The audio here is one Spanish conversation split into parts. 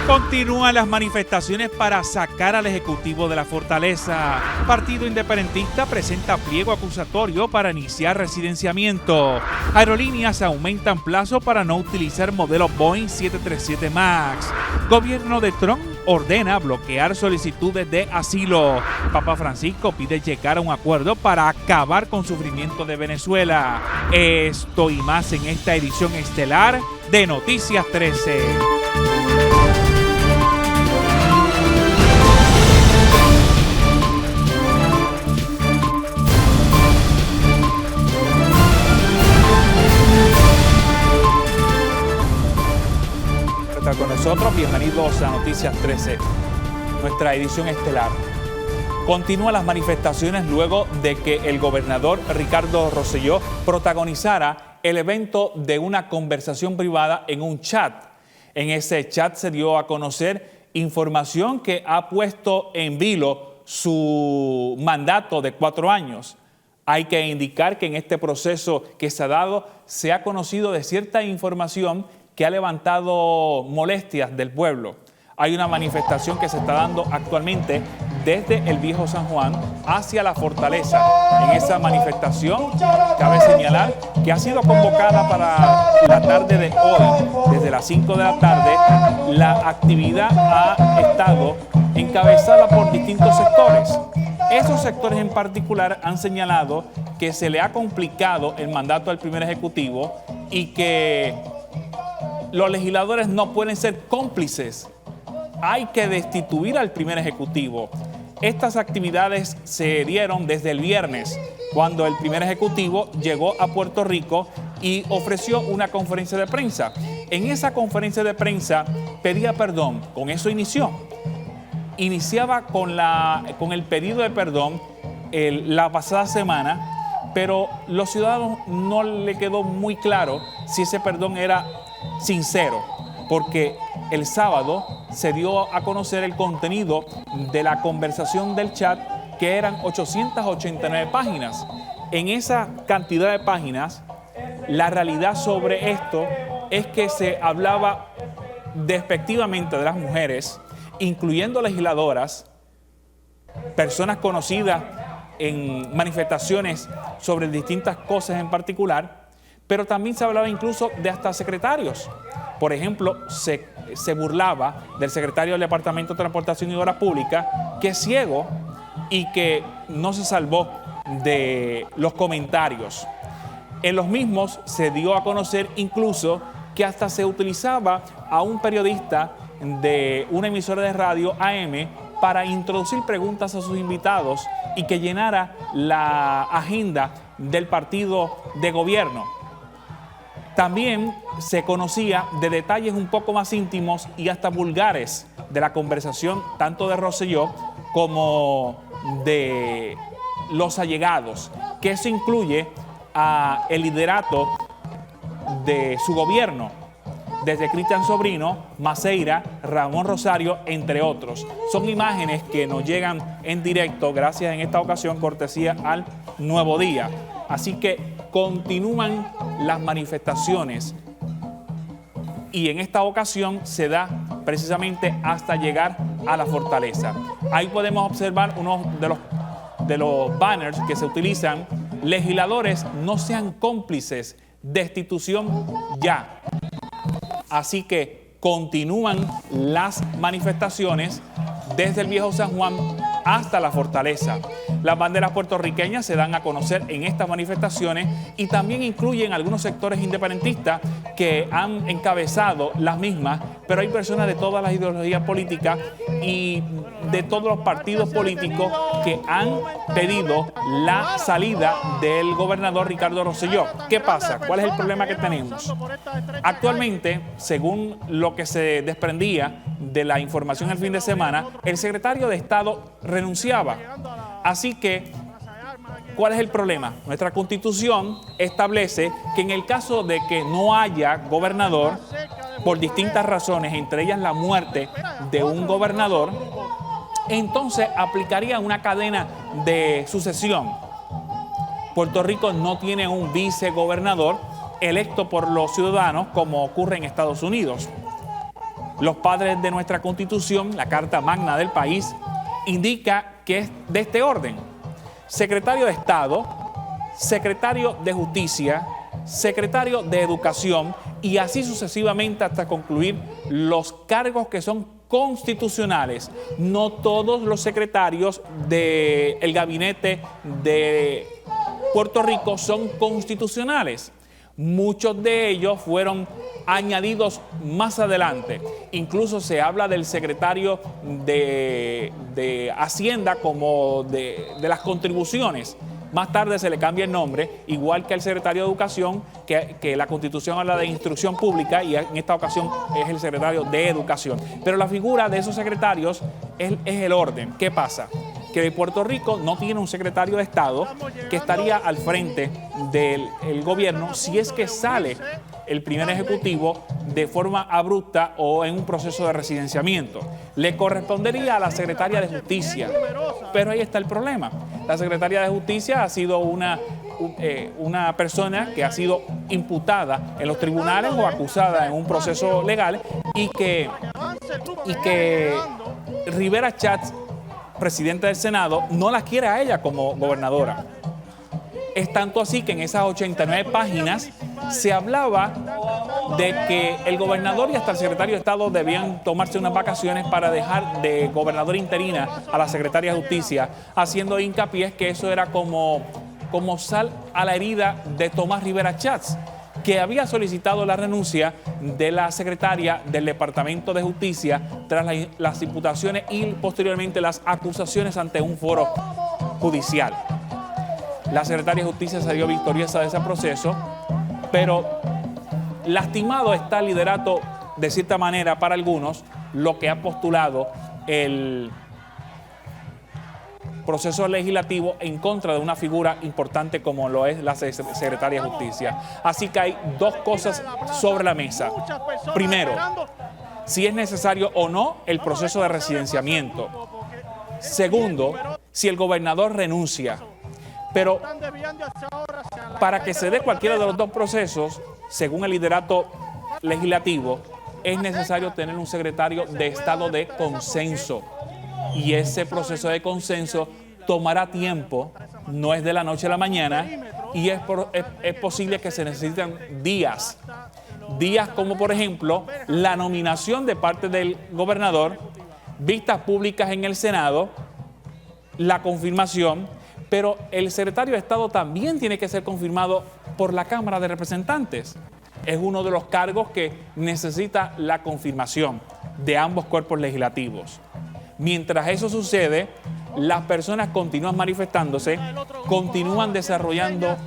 Continúan las manifestaciones para sacar al Ejecutivo de la Fortaleza. Partido Independentista presenta pliego acusatorio para iniciar residenciamiento. Aerolíneas aumentan plazo para no utilizar modelo Boeing 737 MAX. Gobierno de Trump ordena bloquear solicitudes de asilo. Papa Francisco pide llegar a un acuerdo para acabar con sufrimiento de Venezuela. Esto y más en esta edición estelar de Noticias 13. Con nosotros, bienvenidos a Noticias 13, nuestra edición estelar. Continúan las manifestaciones luego de que el gobernador Ricardo Rosselló protagonizara el evento de una conversación privada en un chat. En ese chat se dio a conocer información que ha puesto en vilo su mandato de 4 años. Hay que indicar que en este proceso que se ha dado se ha conocido de cierta información que ha levantado molestias del pueblo. Hay una manifestación que se está dando actualmente desde el Viejo San Juan hacia la Fortaleza. En esa manifestación cabe señalar que ha sido convocada para la tarde de hoy, desde las 5 de la tarde. La actividad ha estado encabezada por distintos sectores. Esos sectores en particular han señalado que se le ha complicado el mandato del primer ejecutivo y que los legisladores no pueden ser cómplices. Hay que destituir al primer ejecutivo. Estas actividades se dieron desde el viernes, cuando el primer ejecutivo llegó a Puerto Rico y ofreció una conferencia de prensa. En esa conferencia de prensa pedía perdón. Con eso inició. Iniciaba con el pedido de perdón la pasada semana, pero los ciudadanos no le quedó muy claro si ese perdón era sincero, porque el sábado se dio a conocer el contenido de la conversación del chat, que eran 889 páginas. En esa cantidad de páginas, la realidad sobre esto es que se hablaba despectivamente de las mujeres, incluyendo legisladoras, personas conocidas en manifestaciones sobre distintas cosas en particular, pero también se hablaba incluso de hasta secretarios. Por ejemplo, se burlaba del secretario del Departamento de Transportación y Obras Públicas, que es ciego y que no se salvó de los comentarios. En los mismos se dio a conocer incluso que hasta se utilizaba a un periodista de una emisora de radio AM para introducir preguntas a sus invitados y que llenara la agenda del partido de gobierno. También se conocía de detalles un poco más íntimos y hasta vulgares de la conversación tanto de Rosselló como de los allegados, que eso incluye el liderato de su gobierno, desde Cristian Sobrino, Maceira, Ramón Rosario, entre otros. Son imágenes que nos llegan en directo, gracias en esta ocasión, cortesía al Nuevo Día. Así que continúan las manifestaciones y en esta ocasión se da precisamente hasta llegar a la Fortaleza. Ahí podemos observar uno de los banners que se utilizan: legisladores, no sean cómplices, destitución ya. Así que continúan las manifestaciones desde el Viejo San Juan hasta la Fortaleza. Las banderas puertorriqueñas se dan a conocer en estas manifestaciones y también incluyen algunos sectores independentistas que han encabezado las mismas, pero hay personas de todas las ideologías políticas y de todos los partidos políticos que han pedido la salida del gobernador Ricardo Rosselló. ¿Qué pasa? ¿Cuál es el problema que tenemos? Actualmente, según lo que se desprendía de la información el fin de semana, el secretario de Estado renunciaba. Así que, ¿cuál es el problema? Nuestra Constitución establece que en el caso de que no haya gobernador, por distintas razones, entre ellas la muerte de un gobernador, entonces aplicaría una cadena de sucesión. Puerto Rico no tiene un vicegobernador electo por los ciudadanos como ocurre en Estados Unidos. los padres de nuestra Constitución, la Carta Magna del país, indica que es de este orden: secretario de Estado, secretario de Justicia, secretario de Educación y así sucesivamente hasta concluir los cargos que son constitucionales. No todos los secretarios del gabinete de Puerto Rico son constitucionales. Muchos de ellos fueron añadidos más adelante. Incluso se habla del secretario de Hacienda como de las contribuciones. Más tarde se le cambia el nombre, igual que el secretario de Educación, que la Constitución habla de Instrucción Pública y en esta ocasión es el secretario de Educación. Pero la figura de esos secretarios es el orden. ¿Qué pasa? Que Puerto Rico no tiene un secretario de Estado que estaría al frente del gobierno si es que sale el primer ejecutivo de forma abrupta o en un proceso de residenciamiento. Le correspondería a la secretaria de Justicia, pero ahí está el problema. La secretaria de Justicia ha sido una persona que ha sido imputada en los tribunales o acusada en un proceso legal y que Rivera Schatz, presidente del Senado, no la quiere a ella como gobernadora. Es tanto así que en esas 89 páginas se hablaba de que el gobernador y hasta el secretario de Estado debían tomarse unas vacaciones para dejar de gobernadora interina a la secretaria de Justicia, haciendo hincapié que eso era como sal a la herida de Tomás Rivera Schatz, que había solicitado la renuncia de la secretaria del Departamento de Justicia tras las imputaciones y posteriormente las acusaciones ante un foro judicial. La secretaria de Justicia salió victoriosa de ese proceso, pero lastimado está el liderato, de cierta manera, para algunos, lo que ha postulado el proceso legislativo en contra de una figura importante como lo es la secretaria de Justicia. Así que hay dos cosas sobre la mesa. Primero, si es necesario o no el proceso de residenciamiento. Segundo, si el gobernador renuncia. Pero para que se dé cualquiera de los dos procesos, según el liderato legislativo, es necesario tener un secretario de Estado de consenso. Y ese proceso de consenso tomará tiempo, no es de la noche a la mañana, y es posible que se necesiten días. Días como, por ejemplo, la nominación de parte del gobernador, vistas públicas en el Senado, la confirmación, pero el secretario de Estado también tiene que ser confirmado por la Cámara de Representantes. Es uno de los cargos que necesita la confirmación de ambos cuerpos legislativos. Mientras eso sucede, las personas continúan manifestándose, continúan desarrollando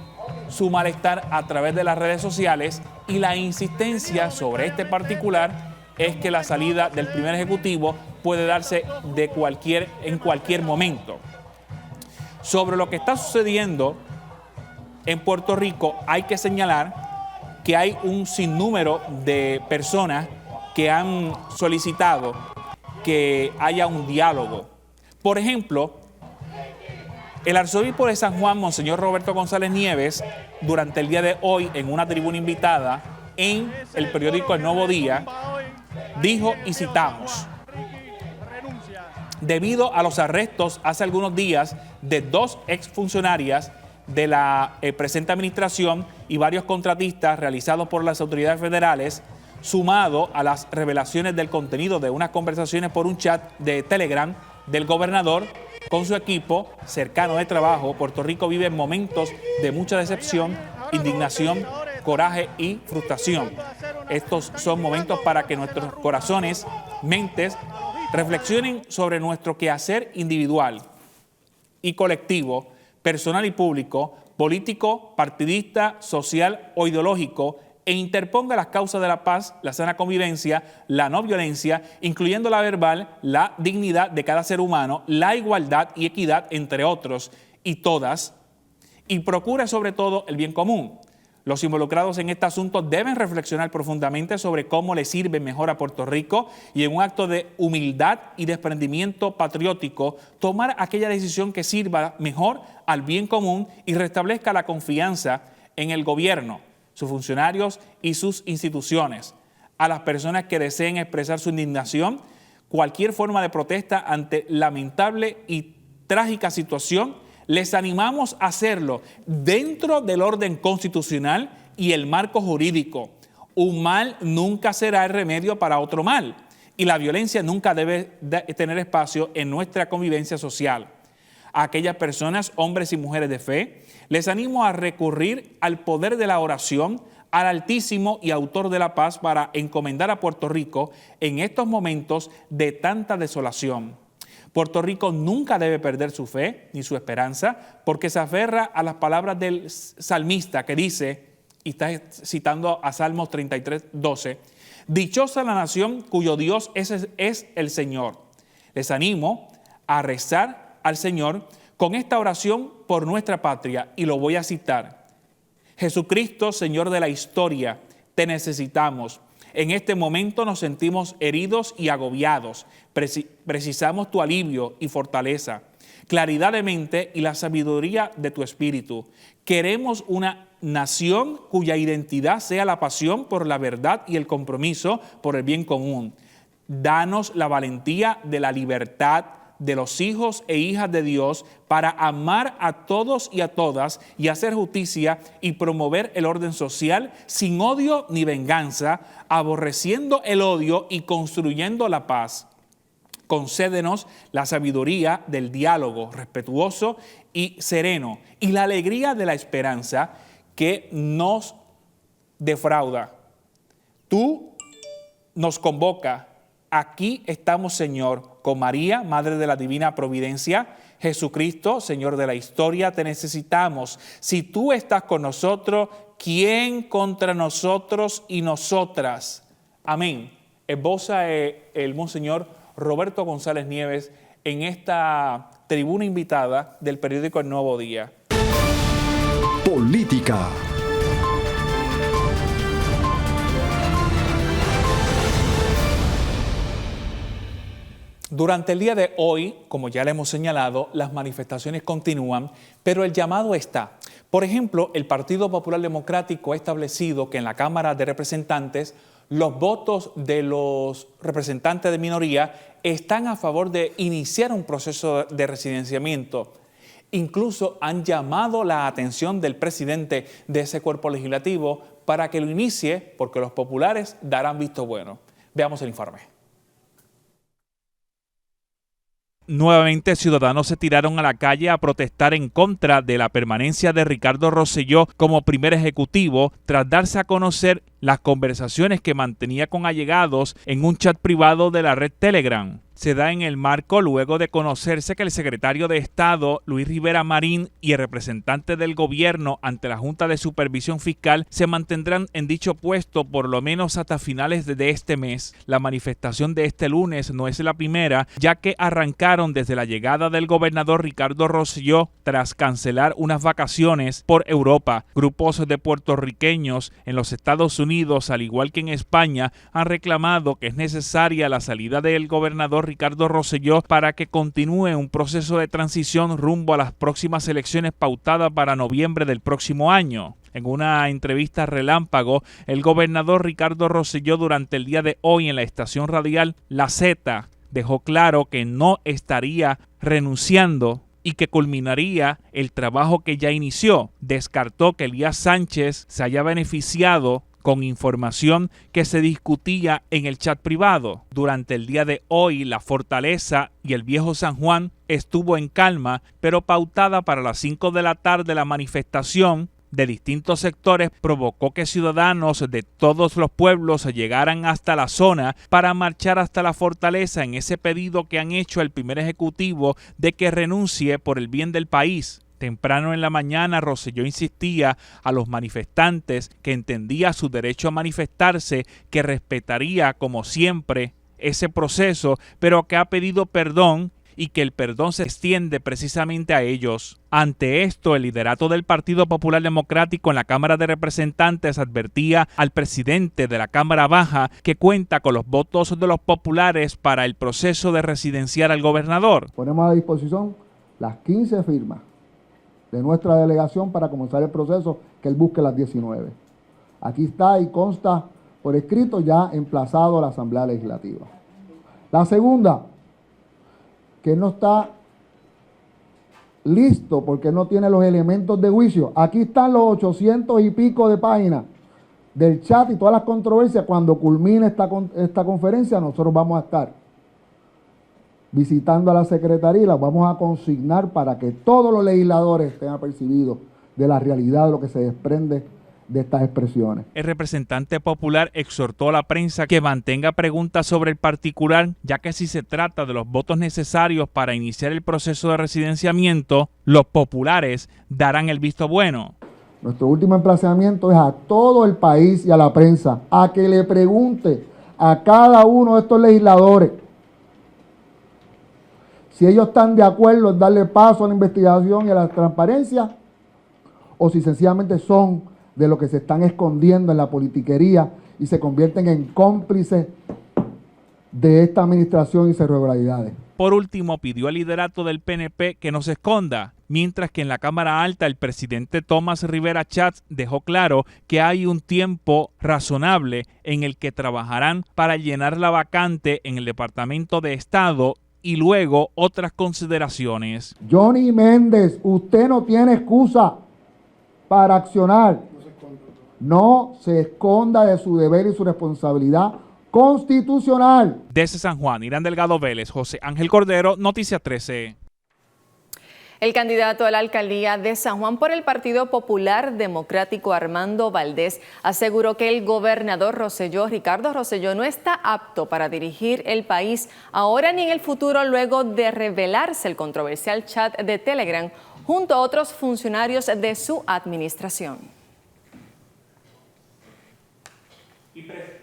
su malestar a través de las redes sociales y la insistencia sobre este particular es que la salida del primer ejecutivo puede darse en cualquier momento. Sobre lo que está sucediendo en Puerto Rico, hay que señalar que hay un sinnúmero de personas que han solicitado que haya un diálogo. Por ejemplo, el arzobispo de San Juan, Monseñor Roberto González Nieves, durante el día de hoy, en una tribuna invitada en el periódico El Nuevo Día, dijo, y citamos: debido a los arrestos hace algunos días de 2 exfuncionarias de la presente administración y varios contratistas realizados por las autoridades federales, sumado a las revelaciones del contenido de unas conversaciones por un chat de Telegram del gobernador con su equipo cercano de trabajo, Puerto Rico vive momentos de mucha decepción, indignación, coraje y frustración. Estos son momentos para que nuestros corazones, mentes, reflexionen sobre nuestro quehacer individual y colectivo, personal y público, político, partidista, social o ideológico, e interponga las causas de la paz, la sana convivencia, la no violencia, incluyendo la verbal, la dignidad de cada ser humano, la igualdad y equidad, entre otros, y todas, y procure sobre todo el bien común. Los involucrados en este asunto deben reflexionar profundamente sobre cómo le sirve mejor a Puerto Rico y en un acto de humildad y desprendimiento patriótico tomar aquella decisión que sirva mejor al bien común y restablezca la confianza en el gobierno, sus funcionarios y sus instituciones. a las personas que deseen expresar su indignación, cualquier forma de protesta ante lamentable y trágica situación. Les animamos a hacerlo dentro del orden constitucional y el marco jurídico. Un mal nunca será el remedio para otro mal y la violencia nunca debe tener espacio en nuestra convivencia social. A aquellas personas, hombres y mujeres de fe, les animo a recurrir al poder de la oración, al Altísimo y Autor de la paz para encomendar a Puerto Rico en estos momentos de tanta desolación. Puerto Rico nunca debe perder su fe ni su esperanza porque se aferra a las palabras del salmista que dice, y está citando a Salmos 33:12, dichosa la nación cuyo Dios es el Señor. Les animo a rezar al Señor con esta oración por nuestra patria y lo voy a citar. Jesucristo, Señor de la historia, te necesitamos. En este momento nos sentimos heridos y agobiados. Precisamos tu alivio y fortaleza, claridad de mente y la sabiduría de tu espíritu. Queremos una nación cuya identidad sea la pasión por la verdad y el compromiso por el bien común. Danos la valentía de la libertad de los hijos e hijas de Dios para amar a todos y a todas y hacer justicia y promover el orden social sin odio ni venganza, aborreciendo el odio y construyendo la paz. Concédenos la sabiduría del diálogo respetuoso y sereno y la alegría de la esperanza que nos defrauda. Tú nos convoca. Aquí estamos, Señor, con María, Madre de la Divina Providencia, Jesucristo, Señor de la historia, te necesitamos. Si tú estás con nosotros, ¿quién contra nosotros y nosotras? Amén. Esboza el Monseñor Roberto González Nieves en esta tribuna invitada del periódico El Nuevo Día. Política. Durante el día de hoy, como ya le hemos señalado, las manifestaciones continúan, pero el llamado está. Por ejemplo, el Partido Popular Democrático ha establecido que en la Cámara de Representantes los votos de los representantes de minoría están a favor de iniciar un proceso de residenciamiento. Incluso han llamado la atención del presidente de ese cuerpo legislativo para que lo inicie, porque los populares darán visto bueno. Veamos el informe. Nuevamente, ciudadanos se tiraron a la calle a protestar en contra de la permanencia de Ricardo Rosselló como primer ejecutivo tras darse a conocer las conversaciones que mantenía con allegados en un chat privado de la red Telegram. Se da en el marco luego de conocerse que el secretario de Estado, Luis Rivera Marín, y el representante del gobierno ante la Junta de Supervisión Fiscal se mantendrán en dicho puesto por lo menos hasta finales de este mes. La manifestación de este lunes no es la primera, ya que arrancaron desde la llegada del gobernador Ricardo Rosselló tras cancelar unas vacaciones por Europa. Grupos de puertorriqueños en los Estados Unidos, al igual que en España, han reclamado que es necesaria la salida del gobernador Ricardo Rosselló para que continúe un proceso de transición rumbo a las próximas elecciones pautadas para noviembre del próximo año. En una entrevista relámpago, el gobernador Ricardo Rosselló durante el día de hoy en la estación radial La Z dejó claro que no estaría renunciando y que culminaría el trabajo que ya inició. Descartó que Elías Sánchez se haya beneficiado con información que se discutía en el chat privado. Durante el día de hoy, la Fortaleza y el Viejo San Juan estuvo en calma, pero pautada para las 5 de la tarde la manifestación de distintos sectores provocó que ciudadanos de todos los pueblos llegaran hasta la zona para marchar hasta la Fortaleza en ese pedido que han hecho al primer ejecutivo de que renuncie por el bien del país. Temprano en la mañana, Rosselló insistía a los manifestantes que entendía su derecho a manifestarse, que respetaría, como siempre, ese proceso, pero que ha pedido perdón y que el perdón se extiende precisamente a ellos. Ante esto, el liderato del Partido Popular Democrático en la Cámara de Representantes advertía al presidente de la Cámara Baja que cuenta con los votos de los populares para el proceso de residenciar al gobernador. Ponemos a disposición las 15 firmas de nuestra delegación para comenzar el proceso, que él busque las 19. Aquí está y consta por escrito ya emplazado a la Asamblea Legislativa. La segunda, que no está listo porque no tiene los elementos de juicio. Aquí están los 800 y pico de páginas del chat y todas las controversias. Cuando culmine esta conferencia, nosotros vamos a estar visitando a la Secretaría y las vamos a consignar para que todos los legisladores estén apercibidos de la realidad de lo que se desprende de estas expresiones. El representante popular exhortó a la prensa que mantenga preguntas sobre el particular, ya que si se trata de los votos necesarios para iniciar el proceso de residenciamiento, los populares darán el visto bueno. Nuestro último emplazamiento es a todo el país y a la prensa, a que le pregunte a cada uno de estos legisladores si ellos están de acuerdo en darle paso a la investigación y a la transparencia, o si sencillamente son de lo que se están escondiendo en la politiquería y se convierten en cómplices de esta administración y sus irregularidades. Por último, pidió al liderato del PNP que no se esconda, mientras que en la Cámara Alta el presidente Tomás Rivera Schatz dejó claro que hay un tiempo razonable en el que trabajarán para llenar la vacante en el Departamento de Estado y luego otras consideraciones. Johnny Méndez, usted no tiene excusa para accionar. No se esconda de su deber y su responsabilidad constitucional. Desde San Juan, Irán Delgado Vélez, José Ángel Cordero, Noticias 13. El candidato a la alcaldía de San Juan por el Partido Popular Democrático, Armando Valdés, aseguró que el gobernador Ricardo Rosselló, no está apto para dirigir el país ahora ni en el futuro, luego de revelarse el controversial chat de Telegram junto a otros funcionarios de su administración.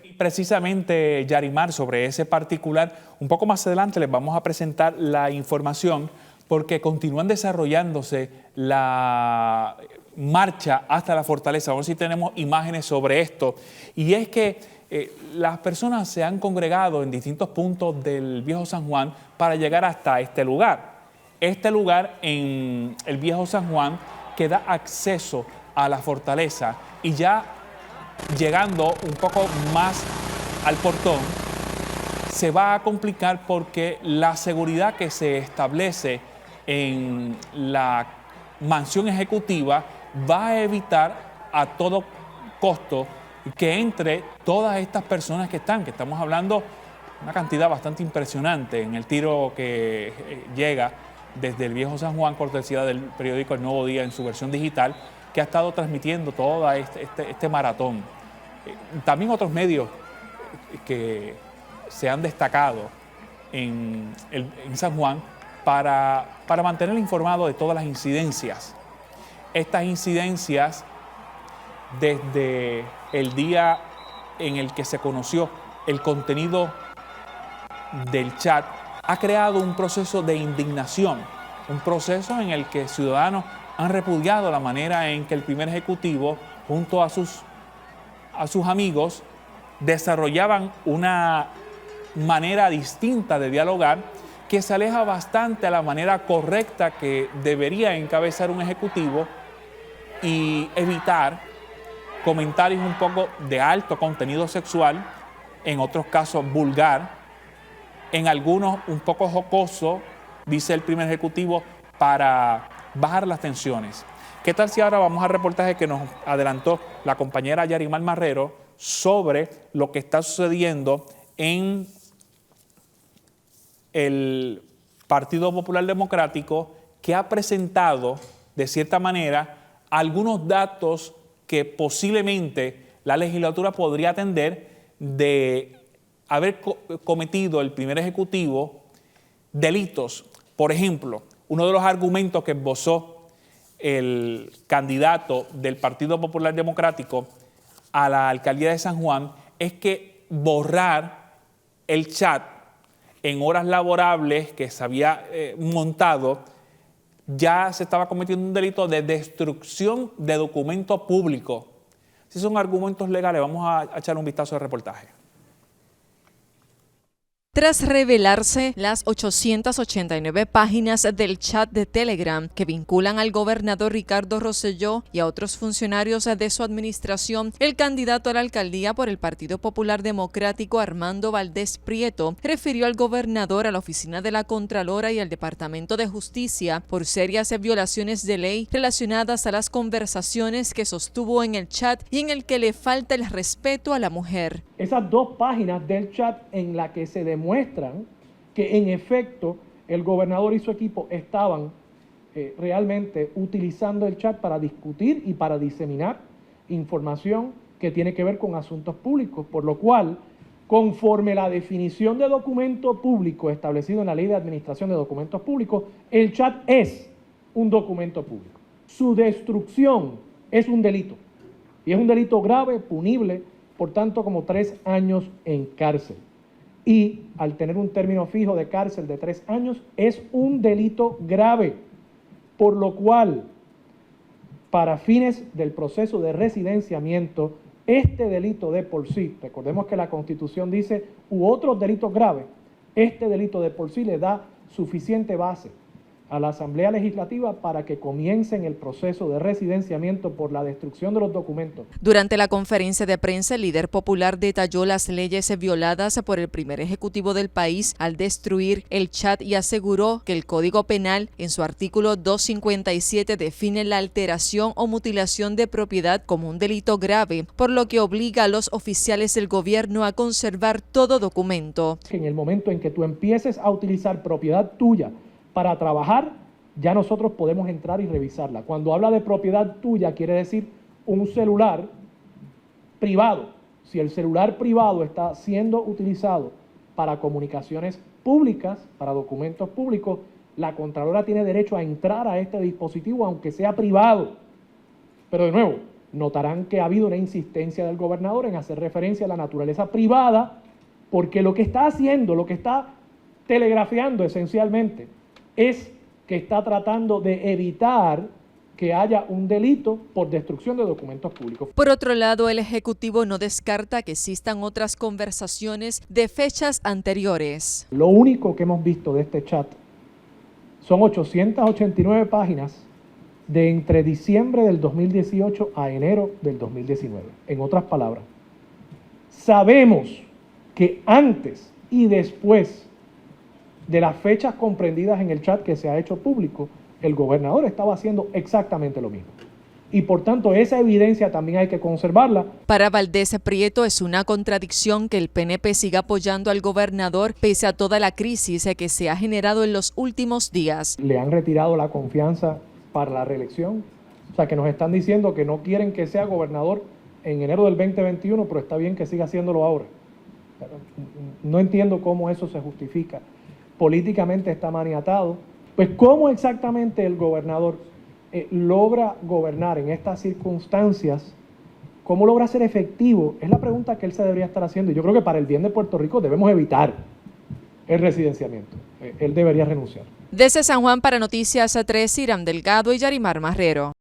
Y precisamente, Yarimar, sobre ese particular, un poco más adelante les vamos a presentar la información porque continúan desarrollándose la marcha hasta la fortaleza. Vamos a ver si tenemos imágenes sobre esto. Y es que las personas se han congregado en distintos puntos del Viejo San Juan para llegar hasta este lugar. Este lugar en el Viejo San Juan que da acceso a la fortaleza, y ya llegando un poco más al portón se va a complicar porque la seguridad que se establece en la mansión ejecutiva va a evitar a todo costo que entre todas estas personas que estamos hablando una cantidad bastante impresionante en el tiro que llega desde el Viejo San Juan, cortesía del periódico El Nuevo Día en su versión digital, que ha estado transmitiendo todo este maratón. También otros medios que se han destacado en San Juan para mantener informado de todas las incidencias. Estas incidencias, desde el día en el que se conoció el contenido del chat, ha creado un proceso de indignación, un proceso en el que ciudadanos han repudiado la manera en que el primer ejecutivo, junto a sus amigos, desarrollaban una manera distinta de dialogar que se aleja bastante a la manera correcta que debería encabezar un ejecutivo y evitar comentarios un poco de alto contenido sexual, en otros casos vulgar, en algunos un poco jocoso, dice el primer ejecutivo, para bajar las tensiones. ¿Qué tal si ahora vamos al reportaje que nos adelantó la compañera Yarimar Marrero sobre lo que está sucediendo en el Partido Popular Democrático, que ha presentado, de cierta manera, algunos datos que posiblemente la legislatura podría atender de haber cometido el primer ejecutivo delitos? Por ejemplo, uno de los argumentos que esbozó el candidato del Partido Popular Democrático a la alcaldía de San Juan es que borrar el chat en horas laborables que se había montado, ya se estaba cometiendo un delito de destrucción de documento público. Si son argumentos legales, vamos a echar un vistazo al reportaje. tras revelarse las 889 páginas del chat de Telegram que vinculan al gobernador Ricardo Rosselló y a otros funcionarios de su administración. El candidato a la alcaldía por el Partido Popular Democrático, Armando Valdés Prieto, refirió al gobernador, a la oficina de la Contralora y al Departamento de Justicia por serias violaciones de ley relacionadas a las conversaciones que sostuvo en el chat y en el que le falta el respeto a la mujer. Esas 2 páginas del chat en la que se demuestran que en efecto el gobernador y su equipo estaban realmente utilizando el chat para discutir y para diseminar información que tiene que ver con asuntos públicos, por lo cual, conforme la definición de documento público establecido en la Ley de Administración de Documentos Públicos, el chat es un documento público. Su destrucción es un delito, y es un delito grave, punible, por tanto, como 3 años en cárcel. Y al tener un término fijo de cárcel de 3 años, es un delito grave, por lo cual, para fines del proceso de residenciamiento, este delito de por sí, recordemos que la Constitución dice, u otros delitos graves, este delito de por sí le da suficiente base a la Asamblea Legislativa para que comiencen el proceso de residenciamiento por la destrucción de los documentos. Durante la conferencia de prensa, el líder popular detalló las leyes violadas por el primer ejecutivo del país al destruir el chat y aseguró que el Código Penal, en su artículo 257, define la alteración o mutilación de propiedad como un delito grave, por lo que obliga a los oficiales del gobierno a conservar todo documento. En el momento en que tú empieces a utilizar propiedad tuya para trabajar, ya nosotros podemos entrar y revisarla. Cuando habla de propiedad tuya, quiere decir un celular privado. Si el celular privado está siendo utilizado para comunicaciones públicas, para documentos públicos, la Contralora tiene derecho a entrar a este dispositivo, aunque sea privado. Pero de nuevo, notarán que ha habido una insistencia del gobernador en hacer referencia a la naturaleza privada, porque lo que está haciendo, lo que está telegrafiando esencialmente, es que está tratando de evitar que haya un delito por destrucción de documentos públicos. Por otro lado, el Ejecutivo no descarta que existan otras conversaciones de fechas anteriores. Lo único que hemos visto de este chat son 889 páginas de entre diciembre del 2018 a enero del 2019. En otras palabras, sabemos que antes y después de las fechas comprendidas en el chat que se ha hecho público, el gobernador estaba haciendo exactamente lo mismo. Y por tanto, esa evidencia también hay que conservarla. Para Valdés Prieto es una contradicción que el PNP siga apoyando al gobernador pese a toda la crisis que se ha generado en los últimos días. Le han retirado la confianza para la reelección. O sea, que nos están diciendo que no quieren que sea gobernador en enero del 2021, pero está bien que siga haciéndolo ahora. No entiendo cómo eso se justifica. Políticamente está maniatado. Pues ¿cómo exactamente el gobernador logra gobernar en estas circunstancias? ¿Cómo logra ser efectivo? Es la pregunta que él se debería estar haciendo. Y yo creo que para el bien de Puerto Rico debemos evitar el residenciamiento. Él debería renunciar. Desde San Juan para Noticias 3, Hiram Delgado y Yarimar Marrero.